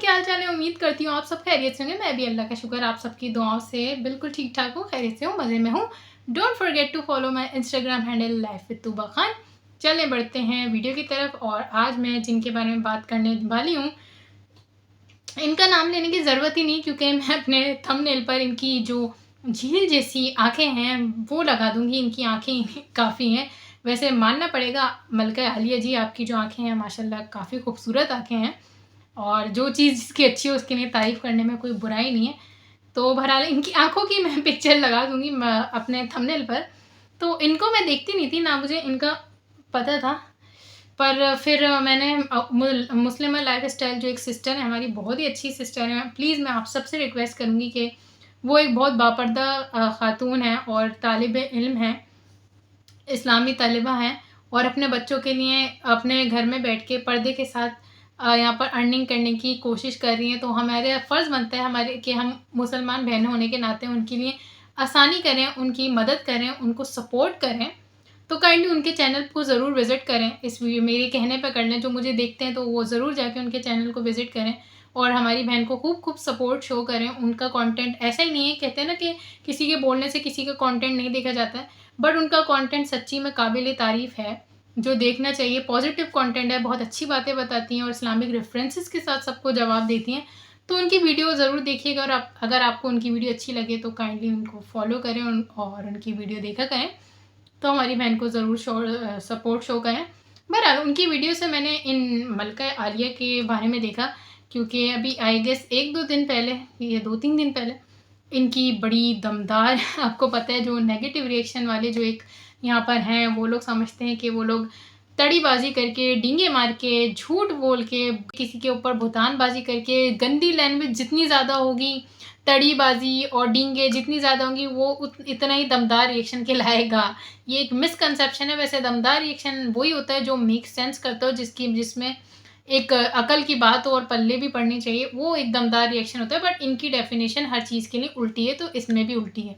क्या हाल चाल है? उम्मीद करती हूँ आप सब खैरियत से होंगे। मैं भी अल्लाह का शुक्र आप सबकी दुआओं से बिल्कुल ठीक ठाक हूँ, खैरियत से हूँ, मज़े में हूँ। Don't forget to follow my Instagram handle life with Tuba Khan. चले बढ़ते हैं वीडियो की तरफ। और आज मैं जिनके बारे में बात करने वाली हूँ, इनका नाम लेने की ज़रूरत ही नहीं, क्योंकि मैं अपने थंबनेल पर इनकी जो झील जैसी आंखें हैं वो लगा दूंगी। इनकी आंखें काफ़ी हैं। वैसे मानना पड़ेगा मलका आलिया जी, आपकी जो आंखें हैं माशाल्लाह काफ़ी खूबसूरत आंखें हैं, और जो चीज़ जिसकी अच्छी है उसके लिए तारीफ़ करने में कोई बुराई नहीं है। तो बहरहाल इनकी आंखों की मैं पिक्चर लगा दूंगी अपने थंबनेल पर। तो इनको मैं देखती नहीं थी, ना मुझे इनका पता था। पर फिर मैंने मुस्लिम लाइफ स्टाइल जो एक सिस्टर है हमारी, बहुत ही अच्छी सिस्टर है। प्लीज़ मैं आप सबसे रिक्वेस्ट करूँगी कि वो एक बहुत बापर्दा ख़ातून है और तालिब इल्म है, इस्लामी तलबा हैं, और अपने बच्चों के लिए अपने घर में बैठ के पर्दे के साथ यहाँ पर अर्निंग करने की कोशिश कर रही हैं। तो हमारे फ़र्ज़ बनता है हमारे कि हम मुसलमान बहनें होने के नाते उनके लिए आसानी करें, उनकी मदद करें, उनको सपोर्ट करें। तो काइंडली उनके चैनल को ज़रूर विज़िट करें। इस वीडियो मेरे कहने पर कर लें, जो मुझे देखते हैं तो वो ज़रूर जाके उनके चैनल को विज़िट करें और हमारी बहन को खूब खूब सपोर्ट शो करें। उनका कंटेंट ऐसा ही नहीं है, कहते हैं ना कि किसी के बोलने से किसी का कंटेंट नहीं देखा जाता है, बट उनका कंटेंट सच्ची में काबिल तारीफ़ है, जो देखना चाहिए। पॉजिटिव कंटेंट है, बहुत अच्छी बातें बताती हैं और इस्लामिक रेफरेंसेस के साथ सबको जवाब देती हैं। तो उनकी वीडियो ज़रूर देखिएगा, और अगर आपको उनकी वीडियो अच्छी लगे तो काइंडली उनको फॉलो करें और उनकी वीडियो देखा करें। तो हमारी बहन को ज़रूर सपोर्ट शो करें। बहरहाल उनकी वीडियो से मैंने इन मलका आलिया के बारे में देखा, क्योंकि अभी आई गेस 1-2 दिन पहले या 2-3 दिन पहले इनकी बड़ी दमदार आपको पता है जो नेगेटिव रिएक्शन वाले जो एक यहाँ पर हैं, वो लोग समझते हैं कि वो लोग तड़ीबाजी करके, डींगे मार के, झूठ बोल के, किसी के ऊपर भुतानबाजी करके, गंदी लैंग्वेज जितनी ज़्यादा होगी, तड़ीबाजी और डींगे जितनी ज़्यादा होंगी, वो इतना ही दमदार रिएक्शन कहलाएगा। ये एक मिसकंसेप्शन है। वैसे दमदार रिएक्शन वही होता है जो मेक सेंस करता हो, जिसमें एक अकल की बात हो और पल्ले भी पड़नी चाहिए, वो एक दमदार रिएक्शन होता है। बट इनकी डेफिनेशन हर चीज़ के लिए उल्टी है, तो इसमें भी उल्टी है।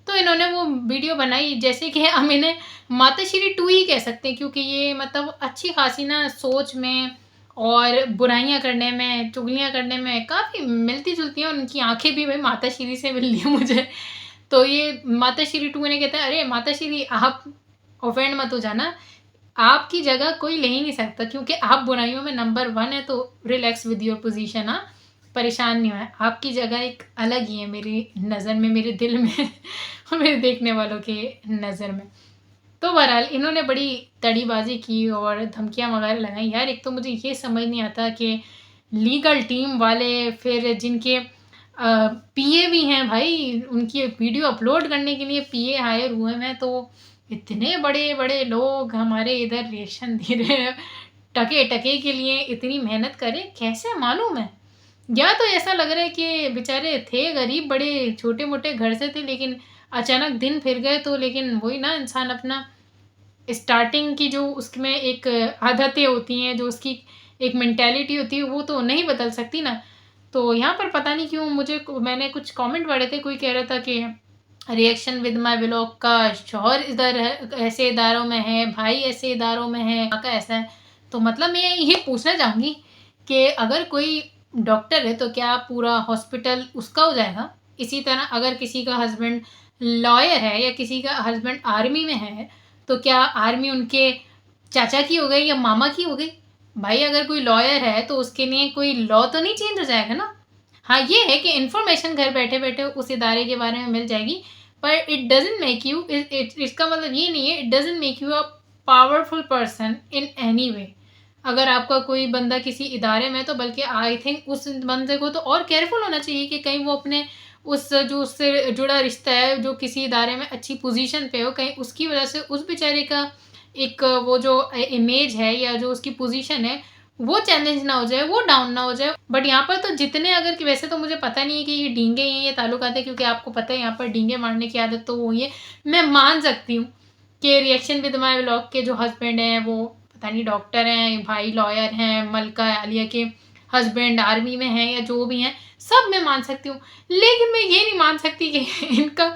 तो इन्होंने वो वीडियो बनाई, जैसे कि हम इन्हें माताश्री 2 ही कह सकते हैं, क्योंकि ये मतलब अच्छी खासी ना सोच में और बुराइयां करने में, चुगलियां करने में काफ़ी मिलती जुलती हैं। उनकी आंखें भी भाई माताश्री से मिल रही है मुझे। तो ये माताश्री 2 इन्हें कहते हैं, अरे माताश्री आप ऑफेंड मत हो जाना, आपकी जगह कोई ले ही नहीं सकता, क्योंकि आप बुराइयों में नंबर 1 है। तो रिलैक्स विद योर पोजीशन, हाँ, परेशान नहीं हुआ। आपकी जगह एक अलग ही है मेरी नज़र में, मेरे दिल में और मेरे देखने वालों के नज़र में। तो बहरहाल इन्होंने बड़ी तड़ीबाजी की और धमकियाँ वगैरह लगाई। यार एक तो मुझे ये समझ नहीं आता कि लीगल टीम वाले, फिर जिनके पीए भी हैं भाई, उनकी वीडियो अपलोड करने के लिए पीए हायर हुए हैं, तो इतने बड़े बड़े लोग हमारे इधर रिएक्शन दे रहे हैं, टके टके के लिए इतनी मेहनत करें, कैसे मालूम है? या तो ऐसा लग रहा है कि बेचारे थे गरीब, बड़े छोटे मोटे घर से थे, लेकिन अचानक दिन फिर गए। तो लेकिन वही ना, इंसान अपना स्टार्टिंग की जो उसमें एक आदतें होती हैं, जो उसकी एक मेंटालिटी होती है, वो तो नहीं बदल सकती ना। तो यहाँ पर पता नहीं क्यों मैंने कुछ कमेंट पढ़े थे, कोई कह रहा था कि रिएक्शन विद माय व्लॉग का शौहर इधर है, ऐसे इदारों में है, भाई ऐसे इदारों में है, का ऐसा है। तो मतलब मैं ये पूछना चाहूँगी कि अगर कोई डॉक्टर है तो क्या पूरा हॉस्पिटल उसका हो जाएगा? इसी तरह अगर किसी का हस्बैंड लॉयर है या किसी का हस्बैंड आर्मी में है, तो क्या आर्मी उनके चाचा की हो गई या मामा की हो गई? भाई अगर कोई लॉयर है तो उसके लिए कोई लॉ तो नहीं चेंज हो जाएगा ना। हाँ, ये है कि इन्फॉर्मेशन घर बैठे बैठे उस इदारे के बारे में मिल जाएगी, पर इट डजेंट मेक यू, इसका मतलब ये नहीं है, it doesn't make you a powerful person in any way. अगर आपका कोई बंदा किसी इदारे में, तो बल्कि आई थिंक उस बंदे को तो और केयरफुल होना चाहिए कि कहीं वो अपने उस जो उससे जुड़ा रिश्ता है, जो किसी इदारे में अच्छी पोजीशन पे हो, कहीं उसकी वजह से उस बेचारे का एक वो जो इमेज है या जो उसकी पोजीशन है वो चैलेंज ना हो जाए, वो डाउन ना हो जाए। बट यहाँ पर तो जितने, अगर कि वैसे तो मुझे पता नहीं है कि ये डींगे हैं ये ताल्लुकात है, क्योंकि आपको पता है यहाँ पर डींगे मारने की आदत तो वो ही है। मैं मान सकती हूँ कि रिएक्शन विद माय व्लॉग के जो हस्बैंड हैं वो पता नहीं डॉक्टर हैं, भाई लॉयर हैं, मलका आलिया के हस्बैंड आर्मी में हैं या जो भी हैं, सब मैं मान सकती हूँ। लेकिन मैं ये नहीं मान सकती कि इनका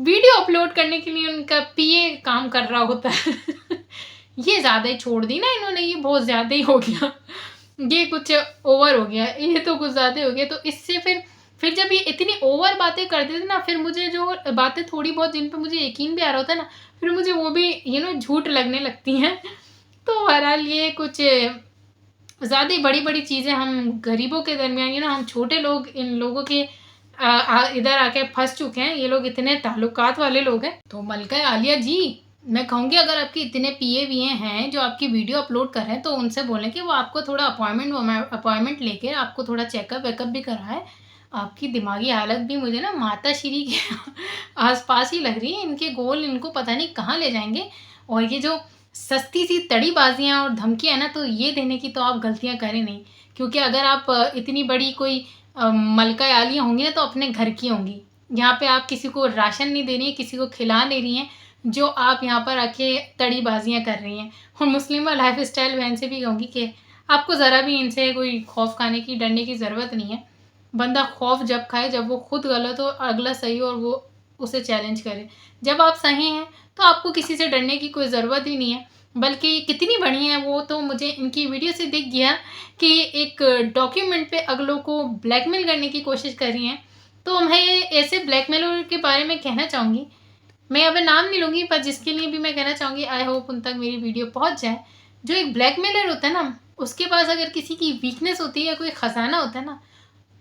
वीडियो अपलोड करने के लिए उनका पीए काम कर रहा होता है। ये ज़्यादा ही छोड़ दी ना इन्होंने, ये बहुत ज़्यादा ही हो गया। ये कुछ ओवर हो गया, ये तो कुछ ज़्यादा हो गया। तो इससे फिर जब ये इतनी ओवर बातें करते थे ना, फिर मुझे जो बातें थोड़ी बहुत जिन पे मुझे यकीन भी आ रहा होता है ना, फिर मुझे वो भी झूठ लगने लगती हैं। तो बहरहाल ये कुछ ज़्यादा ही बड़ी-बड़ी चीज़ें हम गरीबों के दरमियान हम छोटे लोग इन लोगों के इधर आके फँस चुके हैं। ये लोग इतने ताल्लुकात वाले लोग हैं। तो मलका आलिया जी, मैं कहूँगी अगर आपके इतने पीए-वीए हैं जो आपकी वीडियो अपलोड कर रहे हैं, तो उनसे बोलें कि वो आपको थोड़ा अपॉइंटमेंट लेके आपको थोड़ा चेकअप-वेकअप भी कराएँ। आपकी दिमागी हालत भी मुझे ना माताश्री के आस-पास ही लग रही है। इनके गोल इनको पता नहीं कहाँ ले जाएँगे। और ये जो सस्ती-सी तड़ीबाज़ियाँ और धमकियाँ हैं ना, तो ये देने की तो आप गलतियाँ करें नहीं। क्योंकि अगर आप इतनी बड़ी कोई मलका आलिया होंगी ना, तो अपने घर की होंगी। यहाँ पे आप किसी को राशन नहीं दे रही हैं, किसी को खिला नहीं रही हैं, जो आप यहाँ पर आके तड़ीबाज़ियाँ कर रही हैं। और मुस्लिमा लाइफ़स्टाइल बहन से भी कहूँगी कि आपको ज़रा भी इनसे कोई खौफ़ खाने की, डरने की ज़रूरत नहीं है। बंदा खौफ़ जब खाए जब वो खुद गलत हो, अगला सही हो और वो उसे चैलेंज करे। जब आप सही हैं, तो आपको किसी से डरने की कोई ज़रूरत ही नहीं है। बल्कि ये कितनी बड़ी हैं, वो तो मुझे इनकी वीडियो से दिख गया कि एक डॉक्यूमेंट पे अगलों को ब्लैकमेल करने की कोशिश कर रही हैं। तो मैं ऐसे ब्लैकमेलर के बारे में कहना चाहूँगी, मैं यहाँ पे नाम नहीं लूँगी, पर जिसके लिए भी मैं कहना चाहूँगी, आई होप उन तक मेरी वीडियो पहुँच जाए। जो एक ब्लैकमेलर होता है ना, उसके पास अगर किसी की वीकनेस होती है या कोई खज़ाना होता है ना,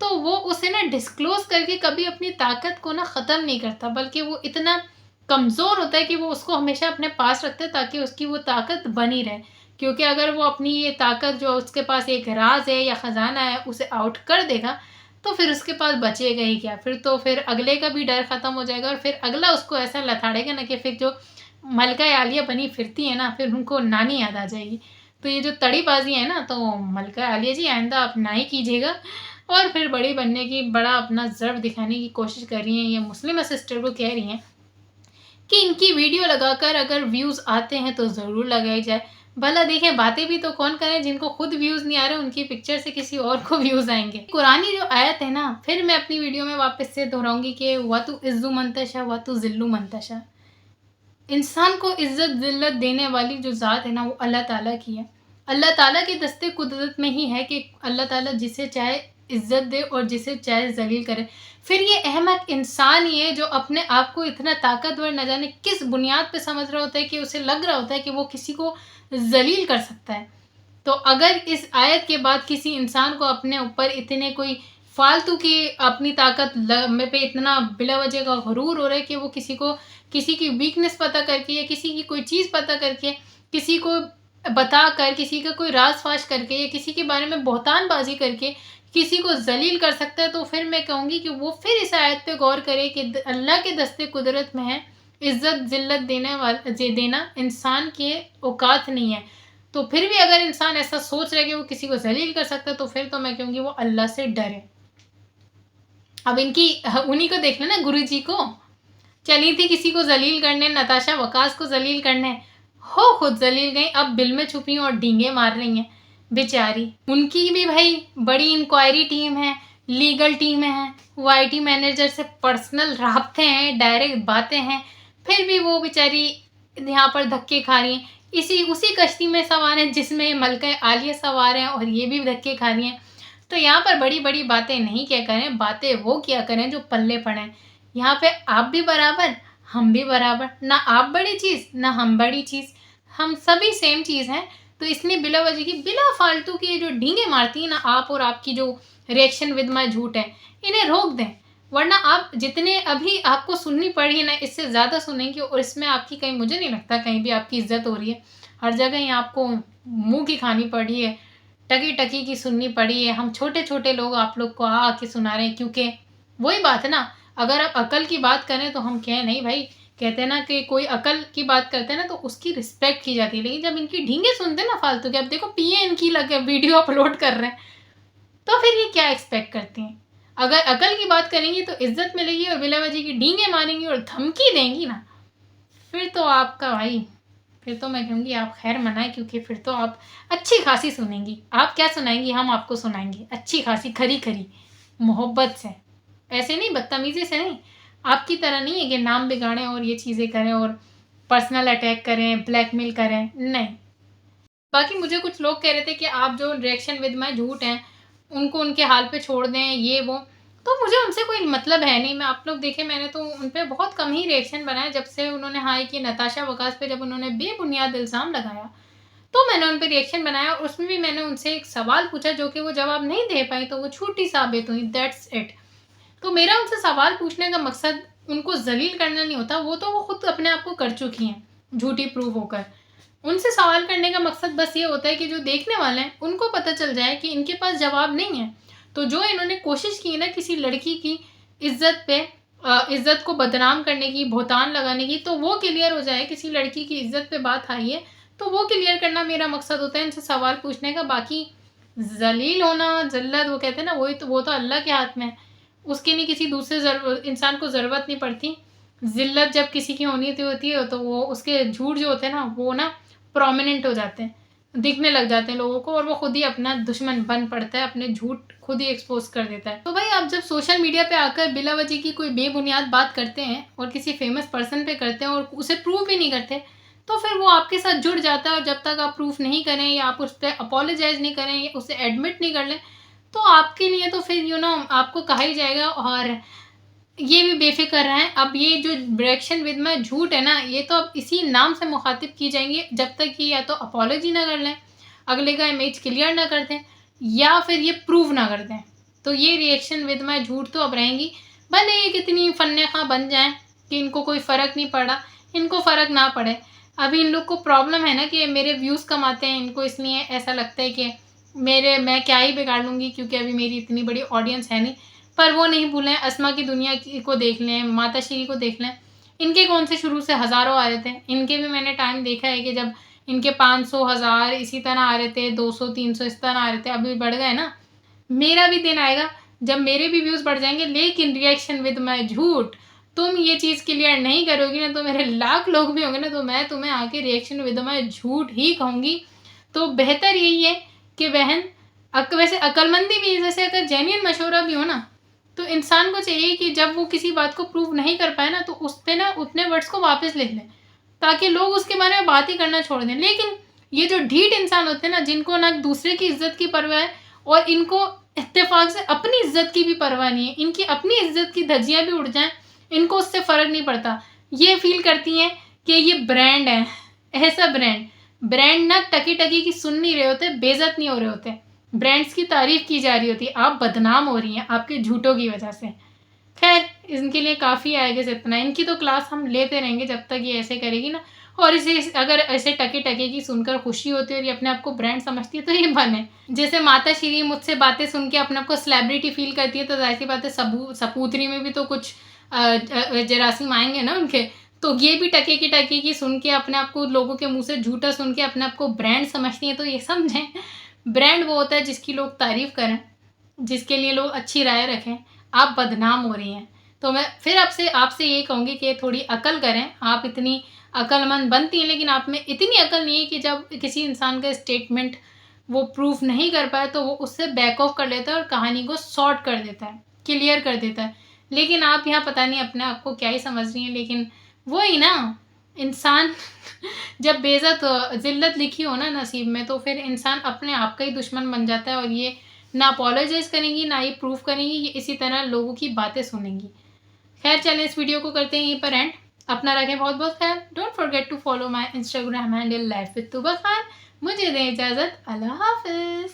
तो वो उसे ना डिस्क्लोज़ करके कभी अपनी ताकत को ना ख़त्म नहीं करता, बल्कि वो इतना कमज़ोर होता है कि वो उसको हमेशा अपने पास रखता है ताकि उसकी वो ताकत बनी रहे। क्योंकि अगर वो अपनी ये ताकत जो उसके पास एक राज़ है या ख़ज़ाना है, उसे आउट कर देगा, तो फिर उसके पास बचेगा ही क्या? फिर अगले का भी डर ख़त्म हो जाएगा और फिर अगला उसको ऐसा लताड़ेगा ना कि फिर जो मलका आलिया बनी फिरती है ना, फिर उनको नानी याद आ जाएगी। तो ये जो तड़ीबाज़ी है ना, तो मलका आलिया जी आइंदा आप ना ही कीजिएगा। और फिर बड़ी बनने की, बड़ा अपना ज़र्व दिखाने की कोशिश कर रही हैं। ये मुस्लिमा सिस्टर को कह रही हैं कि इनकी वीडियो लगाकर अगर व्यूज़ आते हैं तो ज़रूर लगाई जाए। भला देखें, बातें भी तो कौन करें, जिनको खुद व्यूज़ नहीं आ रहे, उनकी पिक्चर से किसी और को व्यूज़ आएँगे। कुरानी जो आयत है ना, फिर मैं अपनी वीडियो में वापस से दोहराऊँगी कि वतु इज़्ज़ु मन तशा वतु ज़िल्लु मन तशा। इंसान को इज़्ज़त ज़िल्लत देने वाली जो ज़ात है ना, वो अल्लाह ताला की है। अल्लाह ताला के दस्ते कुदरत में ही है कि अल्लाह ताला जिसे चाहे इज़्ज़त दे और जिसे चाहे ज़लील करे। फिर ये अहमक इंसान ही है जो अपने आप को इतना ताकतवर न जाने किस बुनियाद पे समझ रहा होता है कि उसे लग रहा होता है कि वो किसी को ज़लील कर सकता है। तो अगर इस आयत के बाद किसी इंसान को अपने ऊपर इतने कोई फालतू की अपनी ताकत में पे इतना बिला वजह का गुरूर हो रहा है कि वो किसी की वीकनेस पता करके या किसी की कोई चीज़ पता करके, किसी को बताकर, किसी का कोई राज फाश करके या किसी के बारे में बहतानबाजी करके किसी को जलील कर सकता है, तो फिर मैं कहूँगी कि वो फिर इस आयत पे गौर करे कि अल्लाह के दस्ते कुदरत में है। इज़्ज़त ज़िल्लत देना इंसान के औकात नहीं है। तो फिर भी अगर इंसान ऐसा सोच रहा है कि वो किसी को ज़लील कर सकता है, तो फिर तो मैं कहूँगी वो अल्लाह से डरे। अब उन्हीं को देख लेना, गुरुजी को चली थी किसी को ज़लील करने, नताशा वकास को ज़लील करने, हो खुद ज़लील गई, अब बिल में छुपी और डींगे मार रही हैं बेचारी। उनकी भी भाई बड़ी इंक्वायरी टीम है, लीगल टीम है, वो आईटी मैनेजर से पर्सनल राब्ते हैं, डायरेक्ट बातें हैं, फिर भी वो बेचारी यहाँ पर धक्के खा रही हैं। उसी कश्ती में सवार हैं जिसमें मलका आलिया सवार हैं और ये भी धक्के खा रही हैं। तो यहाँ पर बड़ी-बड़ी बातें नहीं किया करें, बातें वो किया करें जो पल्ले पड़ें। यहाँ पे आप भी बराबर, हम भी बराबर, ना आप बड़ी चीज़, ना हम बड़ी चीज़, हम सभी सेम चीज़ हैं। तो इसलिए बिला वजह की, बिला फालतू की जो डींगे मारती हैं ना आप और आपकी जो रिएक्शन विद माय झूठ है, इन्हें रोक दें। वरना आप जितने अभी आपको सुननी पड़ी है ना, इससे ज़्यादा सुनेंगी और इसमें आपकी कहीं, मुझे नहीं लगता कहीं भी आपकी इज़्ज़त हो रही है। हर जगह ही आपको मुँह की खानी पड़ी है, टकी-टकी की सुननी पड़ी है। हम छोटे-छोटे लोग आप लोग को आ-आ के सुना रहे हैं, क्योंकि वही बात है ना, अगर आप अकल की बात करें तो हम कहें नहीं भाई, कहते हैं ना कि कोई अकल की बात करते हैं ना तो उसकी रिस्पेक्ट की जाती है। लेकिन जब इनकी ढींगे सुनते हैं ना फालतू के, अब देखो पीए इनकी लगे वीडियो अपलोड कर रहे हैं, तो फिर ये क्या एक्सपेक्ट करती हैं? अगर अकल की बात करेंगी तो इज्जत मिलेगी, और बिला वजह की ढींगे मारेंगी और धमकी देंगी ना, फिर तो आपका भाई, फिर तो मैं कहूँगी आप खैर मनाएं, क्योंकि फिर तो आप अच्छी खासी सुनेंगी। आप क्या सुनाएंगी, हम आपको सुनाएंगे अच्छी खासी, खरी खरी मोहब्बत से, ऐसे नहीं, बदतमीजी से नहीं। आपकी तरह नहीं है कि नाम बिगाड़ें और ये चीज़ें करें और पर्सनल अटैक करें, ब्लैकमेल करें, नहीं। बाकी मुझे कुछ लोग कह रहे थे कि आप जो रिएक्शन विद माय झूठ हैं उनको उनके हाल पे छोड़ दें, ये वो। तो मुझे उनसे कोई मतलब है नहीं। मैं आप लोग देखें, मैंने तो उन पे बहुत कम ही रिएक्शन बनाए जब से उन्होंने हाई की नताशा वकास पे, जब उन्होंने बेबुनियाद इल्ज़ाम लगाया तो मैंने उन पे रिएक्शन बनाया। और उसमें भी मैंने उनसे एक सवाल पूछा जो कि वो जवाब नहीं दे पाई, तो वो झूठी साबित हुई, दैट्स इट। तो मेरा उनसे सवाल पूछने का मकसद उनको ज़लील करना नहीं होता, वो तो वो खुद अपने आप को कर चुकी हैं झूठी प्रूव होकर। उनसे सवाल करने का मकसद बस ये होता है कि जो देखने वाले हैं उनको पता चल जाए कि इनके पास जवाब नहीं है। तो जो इन्होंने कोशिश की ना किसी लड़की की इज्जत पे इज्जत को बदनाम करने की, भुगतान लगाने की, तो वो क्लियर हो जाए। किसी लड़की की इज्जत पे बात आई है तो वो क्लियर करना मेरा मकसद होता है इनसे सवाल पूछने का। बाकी जलील होना, जिल्लत, वो कहते हैं ना, वो तो अल्लाह के हाथ में है। उसके लिए किसी दूसरे इंसान को ज़रूरत नहीं पड़ती। जिल्लत जब किसी की होती है तो वो उसके झूठ जो होते हैं ना, वो ना प्रोमिनेंट हो जाते हैं, दिखने लग जाते हैं लोगों को, और वो खुद ही अपना दुश्मन बन पड़ता है, अपने झूठ खुद ही एक्सपोज कर देता है। तो भाई आप जब सोशल मीडिया पे आकर बिला वजह की कोई बेबुनियाद बात करते हैं और किसी फेमस पर्सन पे करते हैं और उसे प्रूव भी नहीं करते, तो फिर वो आपके साथ जुड़ जाता है। और जब तक आप प्रूफ नहीं करें या आप उस पर अपोलोजाइज नहीं करें या उसे एडमिट नहीं कर लें, तो आपके लिए तो फिर आपको कहा ही जाएगा और ये भी बेफिक्र रहें। अब ये जो रिएक्शन विद माय झूठ है ना, ये तो अब इसी नाम से मुखातिब की जाएंगी जब तक कि या तो अपोलॉजी ना कर लें, अगले का इमेज क्लियर ना कर दें, या फिर ये प्रूव ना कर दें। तो ये रिएक्शन विद माय झूठ तो अब रहेंगी, भले ये कितनी फन्ने खां बन जाएं कि इनको कोई फ़र्क नहीं पड़ा, इनको फ़र्क ना पड़े। अभी इन लोग को प्रॉब्लम है ना कि मेरे व्यूज़ कम आते हैं, इनको इसलिए ऐसा लगता है कि मैं क्या ही बिगाड़ लूँगी क्योंकि अभी मेरी इतनी बड़ी ऑडियंस है नहीं। पर वो नहीं भूलें, अस्मा की दुनिया को देख लें, माता श्री को देख लें, इनके कौन से शुरू से हज़ारों आ रहे थे। इनके भी मैंने टाइम देखा है कि जब इनके 500 1000 इसी तरह आ रहे थे, 200 300 इस तरह आ रहे थे, अभी बढ़ गए ना। मेरा भी दिन आएगा जब मेरे भी व्यूज़ बढ़ जाएंगे, लेकिन रिएक्शन विद माय झूठ तुम ये चीज़ क्लियर नहीं करोगी ना, तो मेरे लाख लोग भी होंगे ना, तो मैं तुम्हें आके रिएक्शन विद माय झूठ ही कहूँगी। तो बेहतर यही है कि बहन, वैसे अक्लमंदी भी, जैसे अगर जेन्युइन मशवरा भी हो ना, तो इंसान को चाहिए कि जब वो किसी बात को प्रूव नहीं कर पाए ना, तो उस पे ना उतने वर्ड्स को वापस लिख लें ताकि लोग उसके बारे में बात ही करना छोड़ दें। लेकिन ये जो ढीठ इंसान होते हैं ना, जिनको ना दूसरे की इज्जत की परवाह है और इनको इत्तेफाक से अपनी इज्जत की भी परवाह नहीं है, इनकी अपनी इज्जत की धज्जियाँ भी उड़ जाएं, इनको उससे फ़र्क नहीं पड़ता। ये फील करती हैं कि ये ब्रांड है, ऐसा ब्रांड ना टकी टकी की सुन नहीं रहे होते, बेइज्जत नहीं हो रहे होते, ब्रांड्स की तारीफ की जा रही होती है। आप बदनाम हो रही हैं आपके झूठों की वजह से। खैर, इनके लिए काफ़ी आएगा इतना, इनकी तो क्लास हम लेते रहेंगे जब तक ये ऐसे करेगी ना। और इसे अगर ऐसे टके टके की सुनकर खुशी होती है और ये अपने आप को ब्रांड समझती है तो ये बने। जैसे माता श्री मुझसे बातें सुन के अपने आप को सेलिब्रिटी फील करती है, तो जाहिर सी बात है सपूतरी में भी तो कुछ जरासीम आएंगे ना उनके। तो ये भी टके की सुन के अपने आप को लोगों के मुंह से झूठा सुन के अपने आप को ब्रांड समझती है। तो ये समझें, ब्रांड वो होता है जिसकी लोग तारीफ़ करें, जिसके लिए लोग अच्छी राय रखें। आप बदनाम हो रही हैं, तो मैं फिर आपसे ये कहूँगी कि थोड़ी अकल करें। आप इतनी अक्लमंद बनती हैं, लेकिन आप में इतनी अकल नहीं है कि जब किसी इंसान का स्टेटमेंट वो प्रूफ नहीं कर पाए तो वो उससे बैक ऑफ कर लेता है और कहानी को शॉर्ट कर देता है, क्लियर कर देता है। लेकिन आप यहाँ पता नहीं अपने आप को क्या ही समझ रही हैं। लेकिन वही ना, इंसान जब बेइज्जत ज़िल्लत लिखी हो ना नसीब में, तो फिर इंसान अपने आप का ही दुश्मन बन जाता है और ये ना अपोलोजाइज़ करेंगी, ना ये प्रूफ करेंगी, ये इसी तरह लोगों की बातें सुनेंगी। खैर चलें, इस वीडियो को करते हैं यहीं पर एंड। अपना रखें बहुत बहुत ख्याल। Don't forget to follow my Instagram handle life with Tuba Khan. मुझे दें इजाज़त, अल्लाह हाफ़िज़।